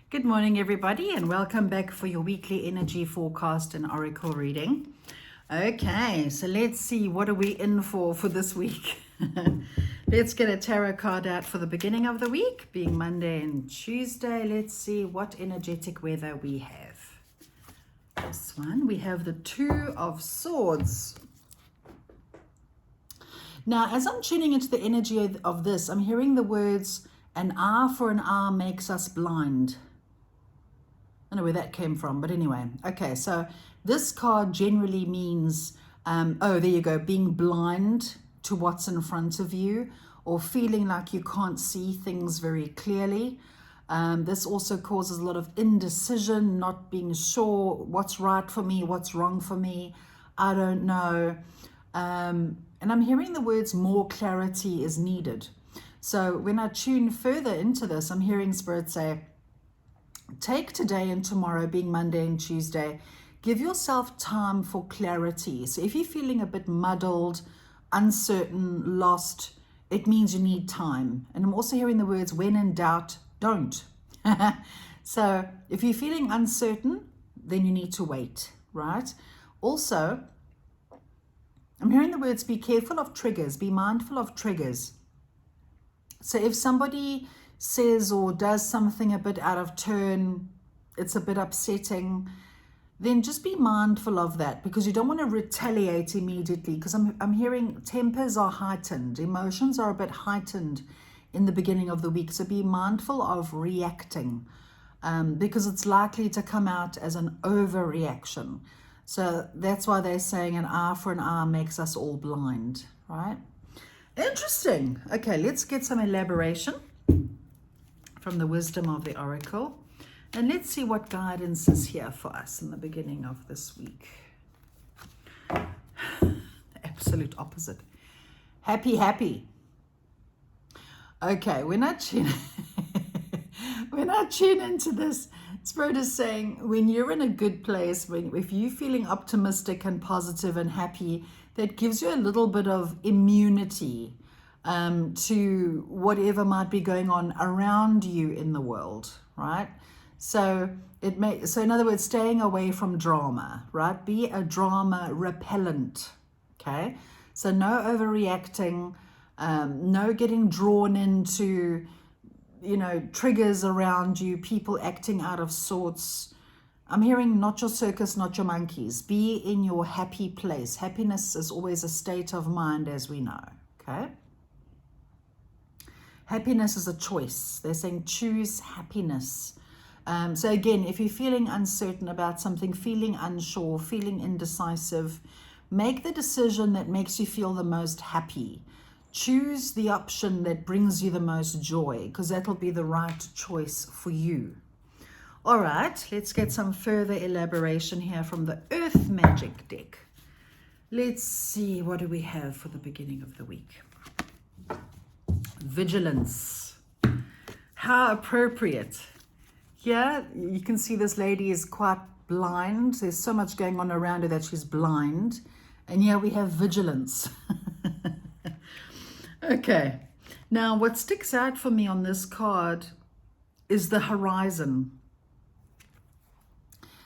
Good morning, everybody, and welcome back for your weekly energy forecast and oracle reading. Okay, so let's see, what are we in for this week? Let's get a tarot card out for the beginning of the week, being Monday and Tuesday. Let's see what energetic weather we have. This one, we have the Two of Swords. Now, as I'm tuning into the energy of this, I'm hearing the words, an eye for an eye makes us blind. I don't know where that came from, but anyway. Okay, so this card generally means, there you go, being blind to what's in front of you or feeling like you can't see things very clearly. This also causes a lot of indecision, not being sure what's right for me, what's wrong for me. I don't know. And I'm hearing the words more clarity is needed. So when I tune further into this, I'm hearing Spirit say, take today and tomorrow, being Monday and Tuesday, give yourself time for clarity. So if you're feeling a bit muddled, uncertain, lost, it means you need time. And I'm also hearing the words, when in doubt, don't. So if you're feeling uncertain, then you need to wait, right? Also, I'm hearing the words, be careful of triggers, be mindful of triggers. So if somebody says or does something a bit out of turn, it's a bit upsetting, then just be mindful of that, because you don't want to retaliate immediately, because I'm hearing tempers are heightened, emotions are a bit heightened in the beginning of the week. So be mindful of reacting, because it's likely to come out as an overreaction. So that's why they're saying an eye for an eye makes us all blind, right? Interesting. Okay, let's get some elaboration from the wisdom of the oracle. And let's see what guidance is here for us in the beginning of this week. The absolute opposite. Happy. Okay, when I tune into this, Spirit is saying, when you're in a good place, if you're feeling optimistic and positive and happy, that gives you a little bit of immunity to whatever might be going on around you in the world, right? So in other words, staying away from drama, right? Be a drama repellent, okay? So no overreacting, no getting drawn into, triggers around you, people acting out of sorts. I'm hearing not your circus, not your monkeys. Be in your happy place. Happiness is always a state of mind, as we know, okay? Happiness is a choice. They're saying choose happiness. So again, if you're feeling uncertain about something, feeling unsure, feeling indecisive, make the decision that makes you feel the most happy. Choose the option that brings you the most joy, because that'll be the right choice for you. All right, let's get some further elaboration here from the Earth Magic deck. Let's see, what do we have for the beginning of the week? Vigilance. How appropriate. Here, you can see this lady is quite blind. There's so much going on around her that she's blind. And here we have vigilance. Okay. Now, what sticks out for me on this card is the horizon.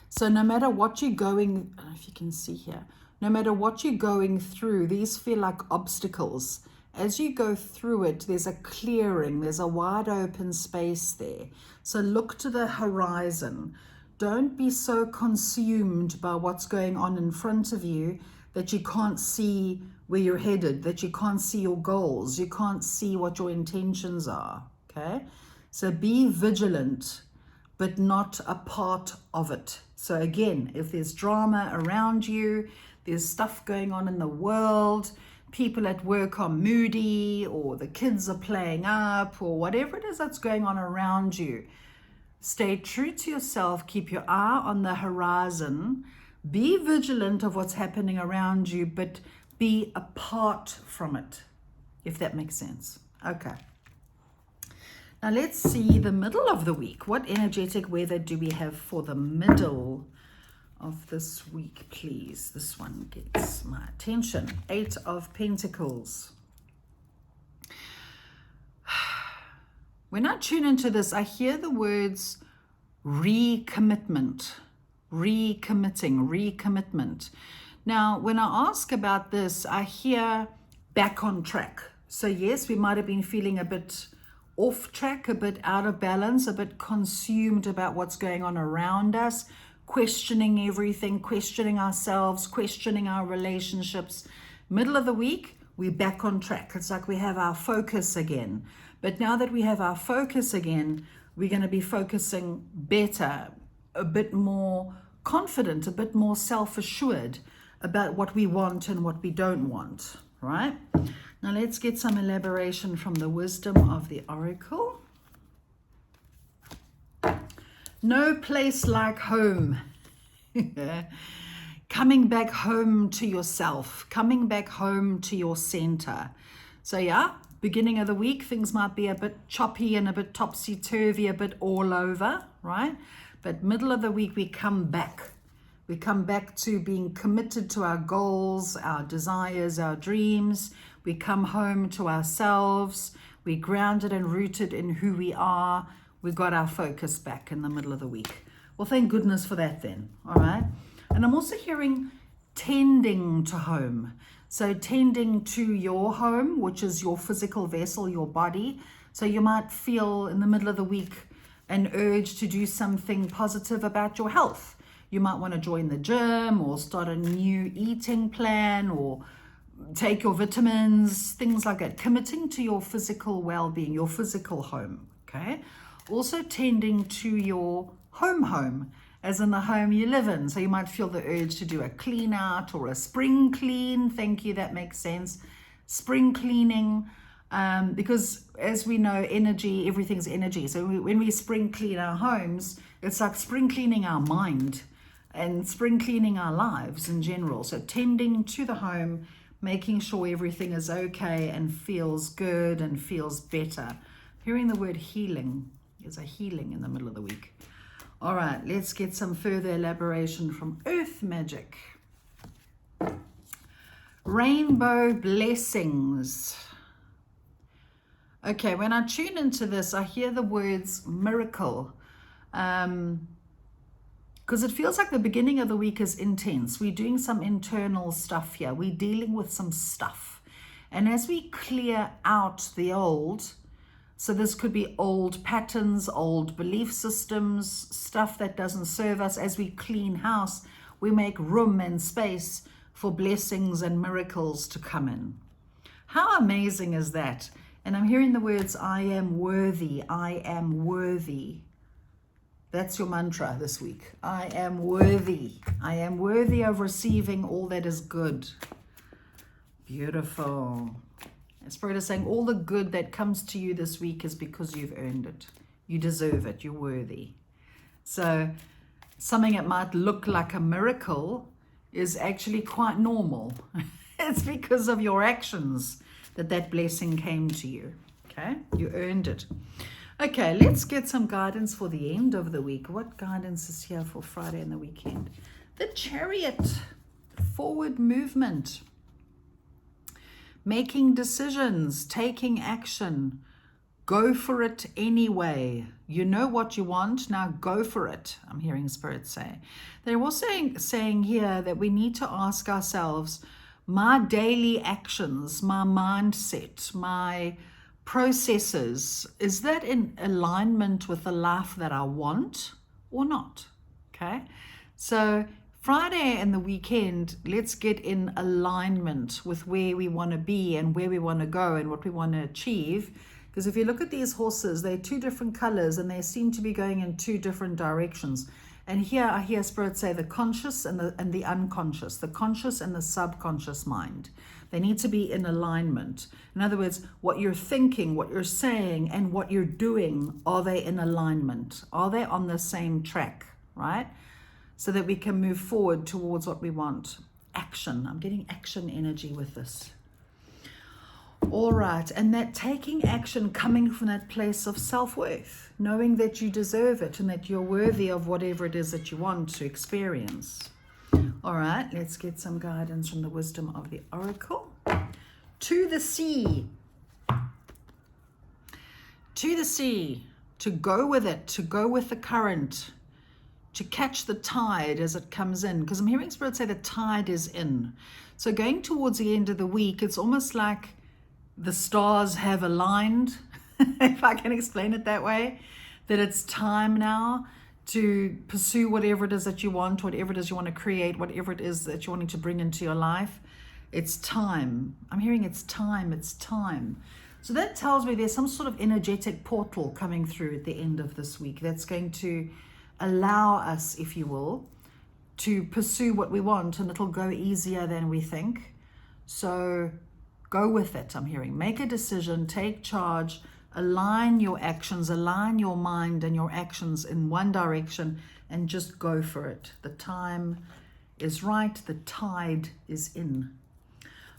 So no matter what you're going, I don't know if you can see here, no matter what you're going through, these feel like obstacles. As you go through it, there's a clearing, there's a wide open space there. So look to the horizon. Don't be so consumed by what's going on in front of you that you can't see where you're headed, that you can't see your goals, you can't see what your intentions are, okay? So be vigilant, but not a part of it. So again, if there's drama around you, there's stuff going on in the world, people at work are moody, or the kids are playing up, or whatever it is that's going on around you, stay true to yourself, keep your eye on the horizon, be vigilant of what's happening around you, but be apart from it, if that makes sense. Okay. Now let's see the middle of the week. What energetic weather do we have for the middle of this week, please? This one gets my attention. 8 of Pentacles. When I tune into this, I hear the words recommitment, recommitment. Now, when I ask about this, I hear back on track. So yes, we might have been feeling a bit off track, a bit out of balance, a bit consumed about what's going on around us, questioning everything, questioning ourselves, questioning our relationships. Middle of the week, we're back on track. It's like we have our focus again. But now that we have our focus again, we're going to be focusing better, a bit more confident, a bit more self-assured about what we want and what we don't want, right? Now let's get some elaboration from the wisdom of the oracle. No place like home. Coming back home to yourself, coming back home to your center. So yeah, beginning of the week, things might be a bit choppy and a bit topsy-turvy, a bit all over, right? But middle of the week, we come back. We come back to being committed to our goals, our desires, our dreams. We come home to ourselves. We're grounded and rooted in who we are. We got our focus back in the middle of the week. Well, thank goodness for that then, all right? And I'm also hearing tending to home. So tending to your home, which is your physical vessel, your body. So you might feel in the middle of the week an urge to do something positive about your health. You might want to join the gym or start a new eating plan or take your vitamins, things like that. Committing to your physical well-being, your physical home, okay? Also tending to your home, as in the home you live in. So you might feel the urge to do a clean out or a spring clean. Thank you, that makes sense. Spring cleaning, because as we know, energy, everything's energy. So when we spring clean our homes, it's like spring cleaning our mind and spring cleaning our lives in general. So tending to the home, making sure everything is okay and feels good and feels better. Hearing the word healing, is a healing in the middle of the week. All right, let's get some further elaboration from Earth Magic. Rainbow blessings. Okay, when I tune into this, I hear the words miracle. Because it feels like the beginning of the week is intense. We're doing some internal stuff here. We're dealing with some stuff. And as we clear out the old, so this could be old patterns, old belief systems, stuff that doesn't serve us. As we clean house, we make room and space for blessings and miracles to come in. How amazing is that? And I'm hearing the words, I am worthy, I am worthy. That's your mantra this week. I am worthy. I am worthy of receiving all that is good. Beautiful. Spirit is saying all the good that comes to you this week is because you've earned it. You deserve it. You're worthy. So something that might look like a miracle is actually quite normal. It's because of your actions that blessing came to you. Okay? You earned it. Okay, let's get some guidance for the end of the week. What guidance is here for Friday and the weekend? The Chariot. Forward movement. Making decisions, taking action, go for it anyway. You know what you want, now go for it, I'm hearing Spirit say. They're also saying here that we need to ask ourselves, my daily actions, my mindset, my processes, is that in alignment with the life that I want or not? Okay, so Friday and the weekend, let's get in alignment with where we want to be and where we want to go and what we want to achieve. Because if you look at these horses, they're two different colors and they seem to be going in two different directions. And here I hear Spirit say the conscious and the unconscious, the conscious and the subconscious mind. They need to be in alignment. In other words, what you're thinking, what you're saying, and what you're doing, are they in alignment? Are they on the same track, right? So that we can move forward towards what we want. Action. I'm getting action energy with this. All right. And that taking action coming from that place of self-worth, knowing that you deserve it and that you're worthy of whatever it is that you want to experience. All right. Let's get some guidance from the wisdom of the oracle. To the sea. To the sea. to go with it, to go with the current, to catch the tide as it comes in. Because I'm hearing Spirit say the tide is in. So going towards the end of the week, it's almost like the stars have aligned, if I can explain it that way, that it's time now to pursue whatever it is that you want, whatever it is you want to create, whatever it is that you're wanting to bring into your life. It's time. I'm hearing it's time, it's time. So that tells me there's some sort of energetic portal coming through at the end of this week that's going to allow us, if you will, to pursue what we want, and it'll go easier than we think. So go with it, I'm hearing. Make a decision, take charge, align your actions, align your mind and your actions in one direction, and just go for it. The time is right, the tide is in.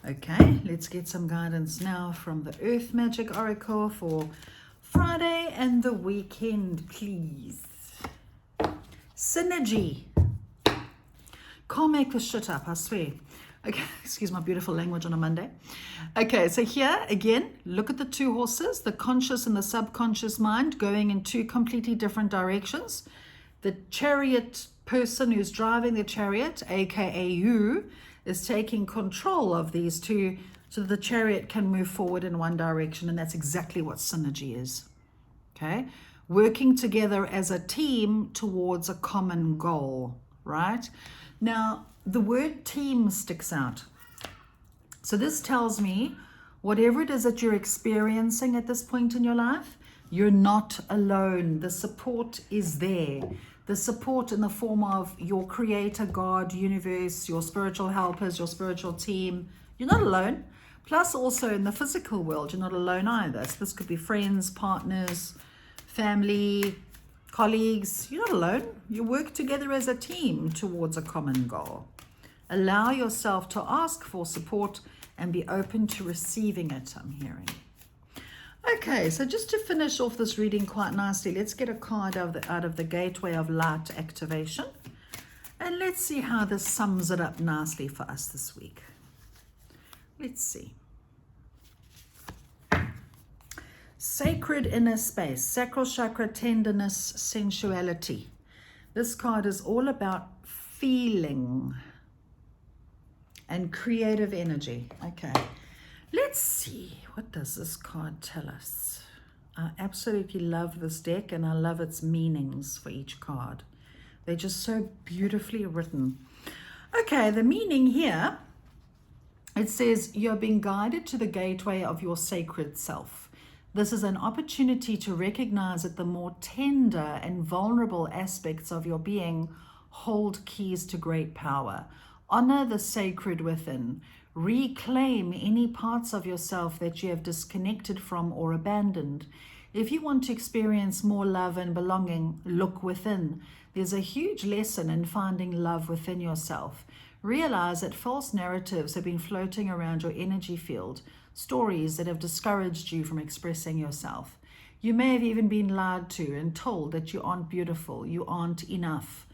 Okay, let's get some guidance now from the Earth Magic Oracle for Friday and the weekend, please. Synergy. Can't make this shit up, I swear. Okay, excuse my beautiful language on a Monday. Okay, so here again, look at the two horses, the conscious and the subconscious mind going in two completely different directions. The chariot person who's driving the chariot, aka you, is taking control of these two so that the chariot can move forward in one direction, and that's exactly what synergy is. Okay, working together as a team towards a common goal, right? Now, the word team sticks out. So this tells me whatever it is that you're experiencing at this point in your life, you're not alone. The support is there. The support in the form of your creator, God, universe, your spiritual helpers, your spiritual team. You're not alone. Plus also in the physical world, you're not alone either. So this could be friends, partners, family, colleagues. You're not alone. You work together as a team towards a common goal. Allow yourself to ask for support and be open to receiving it, I'm hearing. Okay, so just to finish off this reading quite nicely, let's get a card out of the Gateway of Light activation. And let's see how this sums it up nicely for us this week. Let's see. Sacred inner space, sacral chakra, tenderness, sensuality. This card is all about feeling and creative energy. Okay, let's see. What does this card tell us? I absolutely love this deck, and I love its meanings for each card. They're just so beautifully written. Okay, the meaning here, it says you're being guided to the gateway of your sacred self. This is an opportunity to recognize that the more tender and vulnerable aspects of your being hold keys to great power. Honor the sacred within. Reclaim any parts of yourself that you have disconnected from or abandoned. If you want to experience more love and belonging, look within. There's a huge lesson in finding love within yourself. Realize that false narratives have been floating around your energy field, stories that have discouraged you from expressing yourself. You may have even been lied to and told that you aren't beautiful, you aren't enough.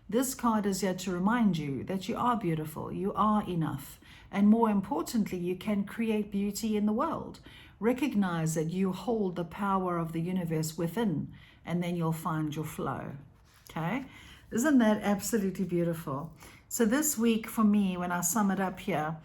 This card is here to remind you that you are beautiful, you are enough, and more importantly, you can create beauty in the world. Recognize that you hold the power of the universe within, and then you'll find your flow. Okay? Isn't that absolutely beautiful? So this week for me, when I sum it up here,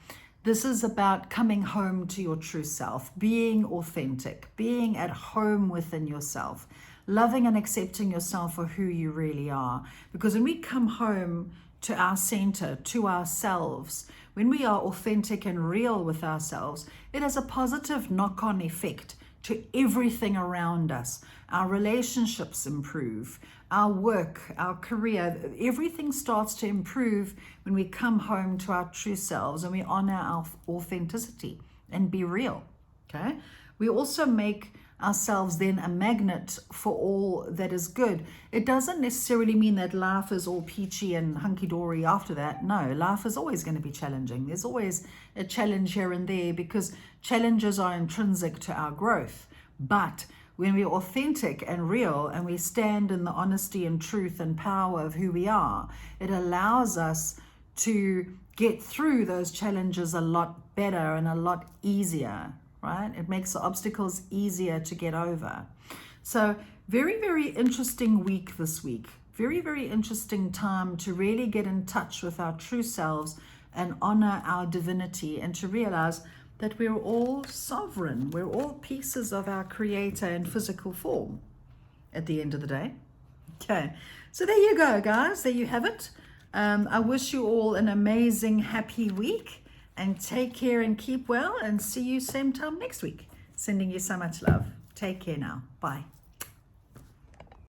this is about coming home to your true self, being authentic, being at home within yourself, loving and accepting yourself for who you really are. Because when we come home to our center, to ourselves, when we are authentic and real with ourselves, it has a positive knock-on effect to everything around us. Our relationships improve, our work, our career, everything starts to improve when we come home to our true selves and we honor our authenticity and be real, okay? We also make ourselves then a magnet for all that is good. It doesn't necessarily mean that life is all peachy and hunky-dory after that. No, life is always going to be challenging. There's always a challenge here and there because challenges are intrinsic to our growth. But when we're authentic and real and we stand in the honesty and truth and power of who we are, it allows us to get through those challenges a lot better and a lot easier, right? It makes the obstacles easier to get over. So Very, very interesting week this week. Very, very interesting time to really get in touch with our true selves and honor our divinity, and to realize that we're all sovereign. We're all pieces of our creator in physical form at the end of the day. Okay, so there you go, guys. There you have it. I wish you all an amazing, happy week, and take care and keep well, and see you same time next week. Sending you so much love. Take care now. Bye.